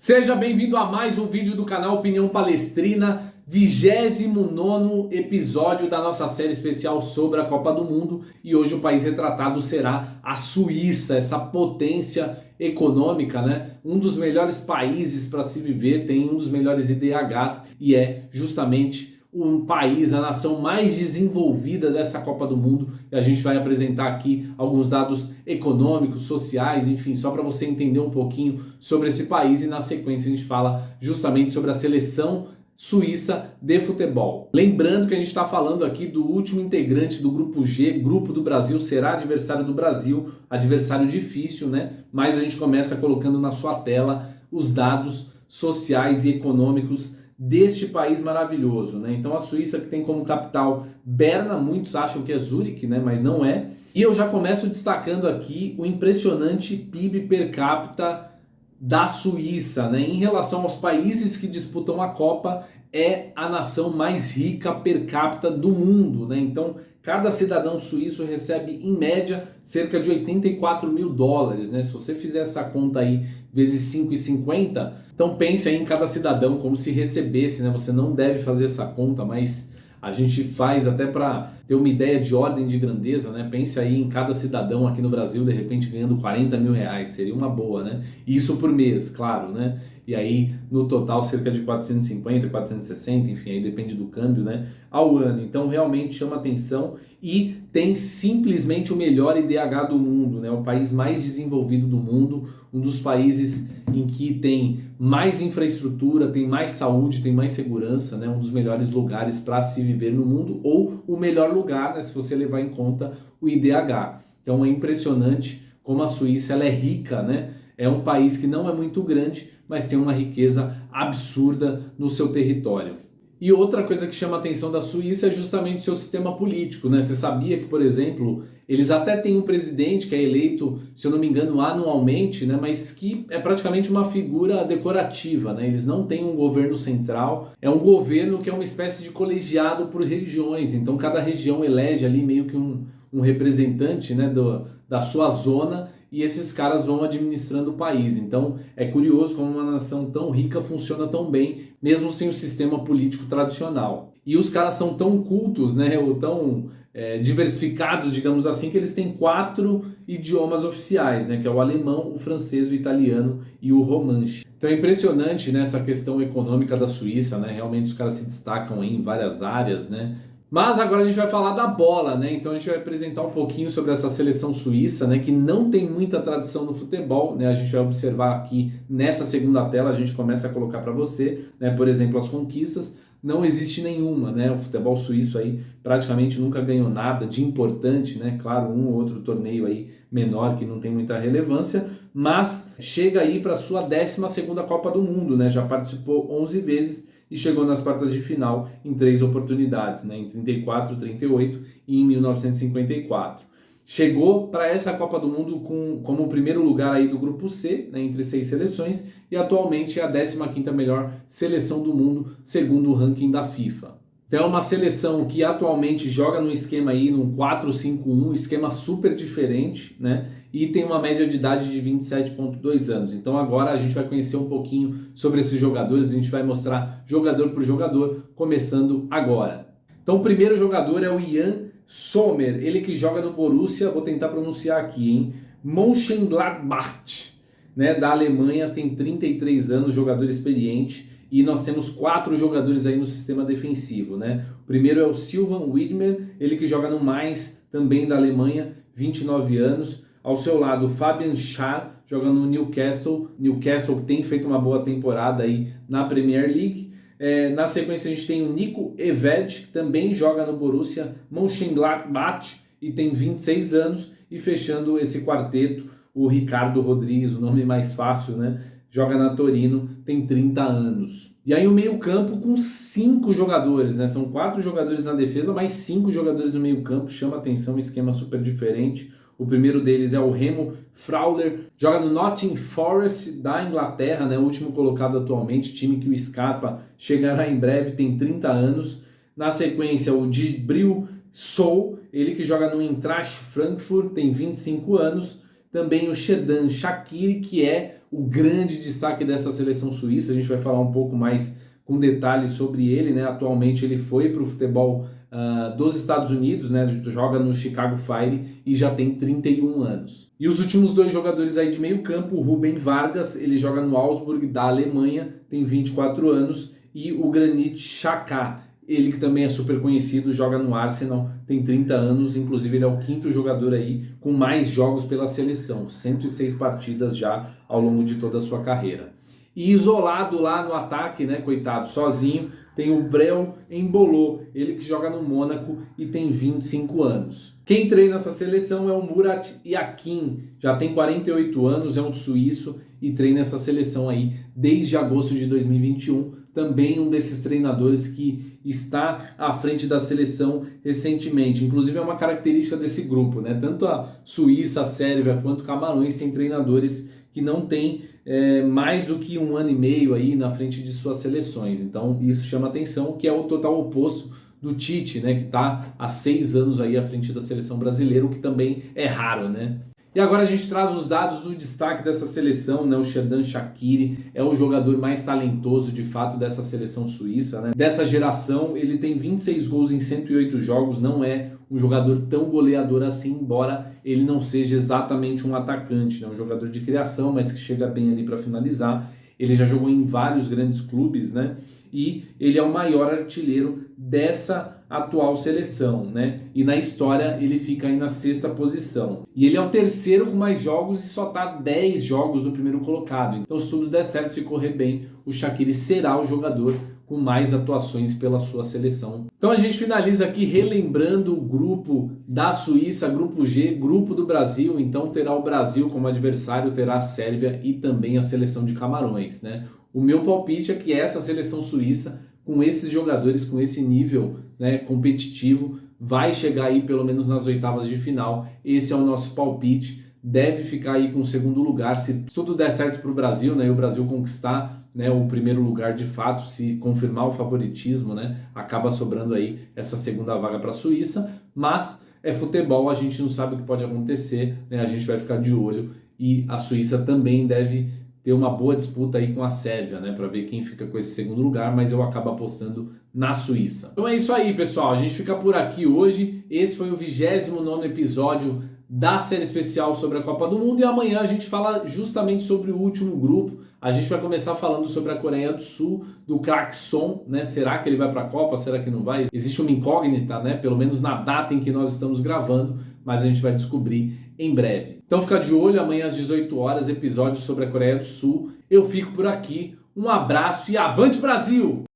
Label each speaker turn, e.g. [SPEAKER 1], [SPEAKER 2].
[SPEAKER 1] Seja bem-vindo a mais um vídeo do canal Opinião Palestrina, 29º episódio da nossa série especial sobre a Copa do Mundo. E hoje o país retratado será a Suíça, essa potência econômica, né? Um dos melhores países para se viver, tem um dos melhores IDHs e é justamente um país, a nação mais desenvolvida dessa Copa do Mundo. E a gente vai apresentar aqui alguns dados econômicos, sociais, enfim, só para você entender um pouquinho sobre esse país. E na sequência a gente fala justamente sobre a seleção suíça de futebol. Lembrando que a gente está falando aqui do último integrante do Grupo G, Grupo do Brasil, será adversário do Brasil, adversário difícil, né? Mas a gente começa colocando na sua tela os dados sociais e econômicos deste país maravilhoso, né? Então a Suíça, que tem como capital Berna, muitos acham que é Zurique, né? Mas não é. E eu já começo destacando aqui o impressionante PIB per capita da Suíça, né? Em relação aos países que disputam a Copa, é a nação mais rica per capita do mundo, né? Então, cada cidadão suíço recebe, em média, cerca de 84 mil dólares, né? Se você fizer essa conta aí vezes 5,50, então pense aí em cada cidadão como se recebesse, né? Você não deve fazer essa conta, mas a gente faz até para ter uma ideia de ordem de grandeza, né? Pense aí em cada cidadão aqui no Brasil, de repente, ganhando 40 mil reais. Seria uma boa, né? Isso por mês, claro, né? E aí, no total, cerca de 450, 460, enfim, aí depende do câmbio, né? Ao ano. Então, realmente chama atenção e tem simplesmente o melhor IDH do mundo, né? O país mais desenvolvido do mundo, um dos países em que tem mais infraestrutura, tem mais saúde, tem mais segurança, né? Um dos melhores lugares para se viver no mundo, ou o melhor lugar, né? Se você levar em conta o IDH. Então é impressionante como a Suíça ela é rica, né? É um país que não é muito grande, mas tem uma riqueza absurda no seu território. E outra coisa que chama a atenção da Suíça é justamente o seu sistema político, né? Você sabia que, por exemplo, eles até têm um presidente que é eleito, se eu não me engano, anualmente, né? Mas que é praticamente uma figura decorativa, né? Eles não têm um governo central, é um governo que é uma espécie de colegiado por regiões. Então cada região elege ali meio que um representante, né, da sua zona, e esses caras vão administrando o país. Então é curioso como uma nação tão rica funciona tão bem, mesmo sem o sistema político tradicional. E os caras são tão cultos, né, ou tão diversificados, digamos assim, que eles têm 4 idiomas oficiais, né, que é o alemão, o francês, o italiano e o romanche. Então é impressionante, né, essa questão econômica da Suíça, né, realmente os caras se destacam aí em várias áreas, né. Mas agora a gente vai falar da bola, né? Então a gente vai apresentar um pouquinho sobre essa seleção suíça, né? Que não tem muita tradição no futebol, né? A gente vai observar aqui nessa segunda tela, a gente começa a colocar para você, né? Por exemplo, as conquistas, não existe nenhuma, né? O futebol suíço aí praticamente nunca ganhou nada de importante, né? Claro, um ou outro torneio aí menor que não tem muita relevância, mas chega aí para sua 12ª Copa do Mundo, né? Já participou 11 vezes e chegou nas quartas de final em 3 oportunidades, né, em 34, 38 e em 1954. Chegou para essa Copa do Mundo como o primeiro lugar aí do Grupo C, né, entre 6 seleções, e atualmente é a 15ª melhor seleção do mundo, segundo o ranking da FIFA. Então é uma seleção que atualmente joga no esquema aí, num 4-5-1, esquema super diferente, né? E tem uma média de idade de 27,2 anos. Então agora a gente vai conhecer um pouquinho sobre esses jogadores, a gente vai mostrar jogador por jogador, começando agora. Então o primeiro jogador é o Yann Sommer, ele que joga no Borussia, vou tentar pronunciar aqui, hein? Mönchengladbach, né? Da Alemanha, tem 33 anos, jogador experiente. E nós temos 4 jogadores aí no sistema defensivo, né? O primeiro é o Sylvain Widmer, ele que joga no Mainz, também da Alemanha, 29 anos. Ao seu lado, Fabian Schär, joga no Newcastle que tem feito uma boa temporada aí na Premier League. Na sequência a gente tem o Nico Eved, que também joga no Borussia Mönchengladbach e tem 26 anos. E fechando esse quarteto, o Ricardo Rodrigues, o nome mais fácil, né? Joga na Torino, tem 30 anos. E aí o meio-campo com 5 jogadores, né? São 4 jogadores na defesa, mais 5 jogadores no meio-campo. Chama atenção, um esquema super diferente. O primeiro deles é o Remo Freuler, joga no Nottingham Forest da Inglaterra, né? O último colocado atualmente, time que o Scarpa chegará em breve, tem 30 anos. Na sequência, o Djibril Sow, ele que joga no Eintracht Frankfurt, tem 25 anos. Também o Xherdan Shaqiri, que é o grande destaque dessa seleção suíça. A gente vai falar um pouco mais com detalhes sobre ele, né? Atualmente ele foi para o futebol dos Estados Unidos, né? Joga no Chicago Fire e já tem 31 anos. E os últimos dois jogadores aí de meio campo, o Ruben Vargas, ele joga no Augsburg da Alemanha, tem 24 anos, e o Granit Xhaka, ele que também é super conhecido, joga no Arsenal, tem 30 anos, inclusive ele é o quinto jogador aí com mais jogos pela seleção, 106 partidas já ao longo de toda a sua carreira. E isolado lá no ataque, né, coitado, sozinho, tem o Breel Embolo, ele que joga no Mônaco e tem 25 anos. Quem treina essa seleção é o Murat Yakin, já tem 48 anos, é um suíço e treina essa seleção aí desde agosto de 2021, também um desses treinadores que está à frente da seleção recentemente. Inclusive é uma característica desse grupo, né? Tanto a Suíça, a Sérvia quanto Camarões têm treinadores que não têm mais do que 1 ano e meio aí na frente de suas seleções. Então isso chama atenção, que é o total oposto do Tite, né, que está há 6 anos aí à frente da seleção brasileira, o que também é raro, né? E agora a gente traz os dados do destaque dessa seleção, né? O Xherdan Shaqiri é o jogador mais talentoso de fato dessa seleção suíça, né? Dessa geração, ele tem 26 gols em 108 jogos, não é um jogador tão goleador assim, embora ele não seja exatamente um atacante, né? Um jogador de criação, mas que chega bem ali para finalizar. Ele já jogou em vários grandes clubes, né? E ele é o maior artilheiro dessa atual seleção, né? E na história ele fica aí na 6ª posição. E ele é o terceiro com mais jogos e só tá 10 jogos do primeiro colocado. Então, se tudo der certo, se correr bem, o Shaqiri será o jogador com mais atuações pela sua seleção. Então a gente finaliza aqui relembrando o grupo da Suíça, grupo G, grupo do Brasil. Então terá o Brasil como adversário, terá a Sérvia e também a seleção de Camarões, né? O meu palpite é que essa seleção suíça, com esses jogadores, com esse nível, né, competitivo, vai chegar aí pelo menos nas oitavas de final. Esse é o nosso palpite. Deve ficar aí com o segundo lugar, se tudo der certo para o Brasil, né, e o Brasil conquistar, né, o primeiro lugar de fato, se confirmar o favoritismo, né, acaba sobrando aí essa segunda vaga para a Suíça, mas é futebol, a gente não sabe o que pode acontecer, né, a gente vai ficar de olho e a Suíça também deve ter uma boa disputa aí com a Sérvia, né, para ver quem fica com esse segundo lugar, mas eu acabo apostando na Suíça. Então é isso aí, pessoal, a gente fica por aqui hoje. Esse foi o 29º episódio da série especial sobre a Copa do Mundo e amanhã a gente fala justamente sobre o último grupo. A gente vai começar falando sobre a Coreia do Sul, do craque Son, né? Será que ele vai para a Copa? Será que não vai? Existe uma incógnita, né? Pelo menos na data em que nós estamos gravando, mas a gente vai descobrir em breve. Então fica de olho, amanhã às 18 horas, episódio sobre a Coreia do Sul. Eu fico por aqui, um abraço e avante Brasil!